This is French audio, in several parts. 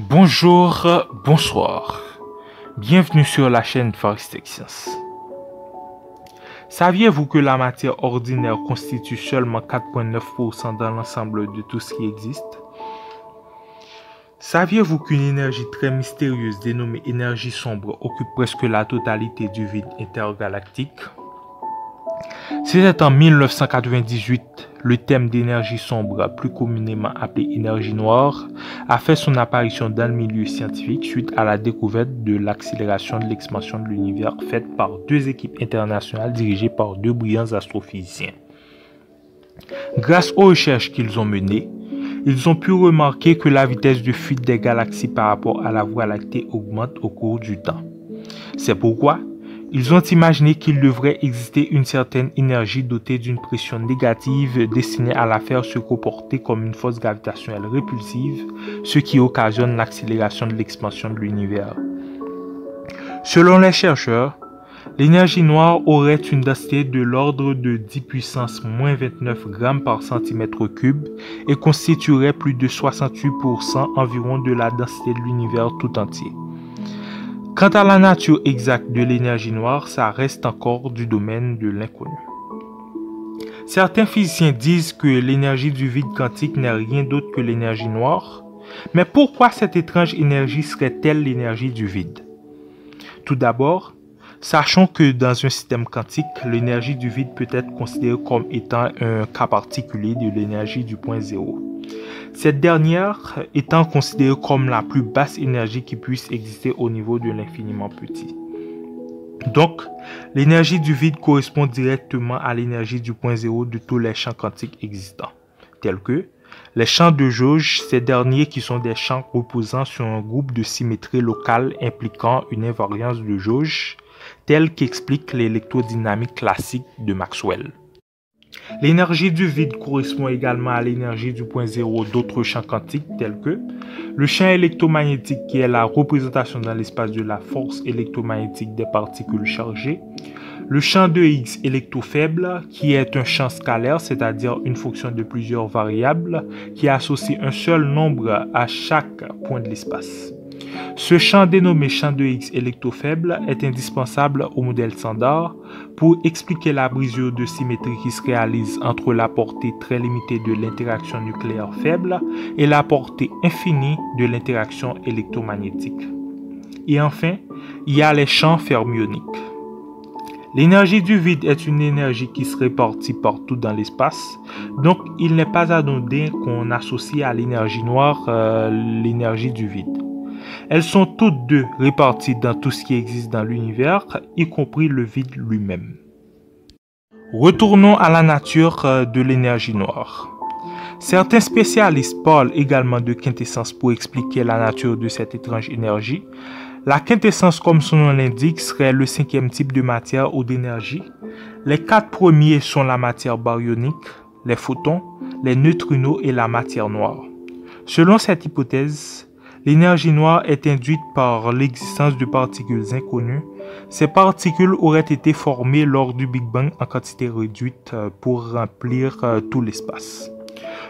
Bonjour, bonsoir. Bienvenue sur la chaîne Faristek Science. Saviez-vous que la matière ordinaire constitue seulement 4,9% dans l'ensemble de tout ce qui existe? Saviez-vous qu'une énergie très mystérieuse dénommée énergie sombre occupe presque la totalité du vide intergalactique? C'était en 1998, le thème d'énergie sombre, plus communément appelé énergie noire, a fait son apparition dans le milieu scientifique suite à la découverte de l'accélération de l'expansion de l'univers faite par deux équipes internationales dirigées par deux brillants astrophysiciens. Grâce aux recherches qu'ils ont menées, ils ont pu remarquer que la vitesse de fuite des galaxies par rapport à la Voie lactée augmente au cours du temps. C'est pourquoi ils ont imaginé qu'il devrait exister une certaine énergie dotée d'une pression négative destinée à la faire se comporter comme une force gravitationnelle répulsive, ce qui occasionne l'accélération de l'expansion de l'univers. Selon les chercheurs, l'énergie noire aurait une densité de l'ordre de 10 puissance moins 29 grammes par centimètre cube et constituerait plus de 68% environ de la densité de l'univers tout entier. Quant à la nature exacte de l'énergie noire, ça reste encore du domaine de l'inconnu. Certains physiciens disent que l'énergie du vide quantique n'est rien d'autre que l'énergie noire, mais pourquoi cette étrange énergie serait-elle l'énergie du vide? Tout d'abord, sachons que dans un système quantique, l'énergie du vide peut être considérée comme étant un cas particulier de l'énergie du point zéro. Cette dernière étant considérée comme la plus basse énergie qui puisse exister au niveau de l'infiniment petit. Donc, l'énergie du vide correspond directement à l'énergie du point zéro de tous les champs quantiques existants, tels que les champs de jauge, ces derniers qui sont des champs reposant sur un groupe de symétrie locale impliquant une invariance de jauge, tel qu'explique l'électrodynamique classique de Maxwell. L'énergie du vide correspond également à l'énergie du point zéro d'autres champs quantiques tels que le champ électromagnétique qui est la représentation dans l'espace de la force électromagnétique des particules chargées, le champ de Higgs électrofaible qui est un champ scalaire, c'est-à-dire une fonction de plusieurs variables qui associe un seul nombre à chaque point de l'espace. Ce champ dénommé champ de Higgs électrofaible est indispensable au modèle standard pour expliquer la brisure de symétrie qui se réalise entre la portée très limitée de l'interaction nucléaire faible et la portée infinie de l'interaction électromagnétique. Et enfin, il y a les champs fermioniques. L'énergie du vide est une énergie qui se répartit partout dans l'espace, donc il n'est pas anodin qu'on associe à l'énergie noire l'énergie du vide. Elles sont toutes deux réparties dans tout ce qui existe dans l'univers, y compris le vide lui-même. Retournons à la nature de l'énergie noire. Certains spécialistes parlent également de quintessence pour expliquer la nature de cette étrange énergie. La quintessence, comme son nom l'indique, serait le cinquième type de matière ou d'énergie. Les quatre premiers sont la matière baryonique, les photons, les neutrinos et la matière noire. Selon cette hypothèse, l'énergie noire est induite par l'existence de particules inconnues. Ces particules auraient été formées lors du Big Bang en quantité réduite pour remplir tout l'espace.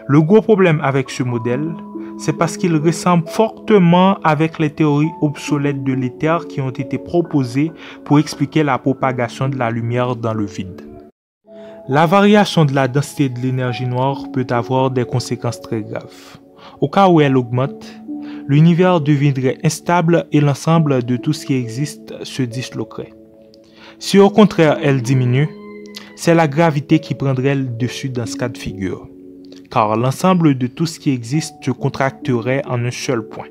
Le gros problème avec ce modèle, c'est parce qu'il ressemble fortement avec les théories obsolètes de l'éther qui ont été proposées pour expliquer la propagation de la lumière dans le vide. La variation de la densité de l'énergie noire peut avoir des conséquences très graves. Au cas où elle augmente, l'univers deviendrait instable et l'ensemble de tout ce qui existe se disloquerait. Si au contraire elle diminue, c'est la gravité qui prendrait le dessus dans ce cas de figure, car l'ensemble de tout ce qui existe se contracterait en un seul point.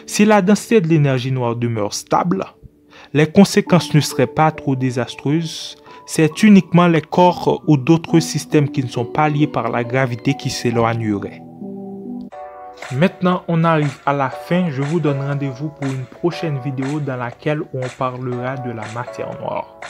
Si la densité de l'énergie noire demeure stable, les conséquences ne seraient pas trop désastreuses, c'est uniquement les corps ou d'autres systèmes qui ne sont pas liés par la gravité qui s'éloigneraient. Maintenant, on arrive à la fin. Je vous donne rendez-vous pour une prochaine vidéo dans laquelle on parlera de la matière noire.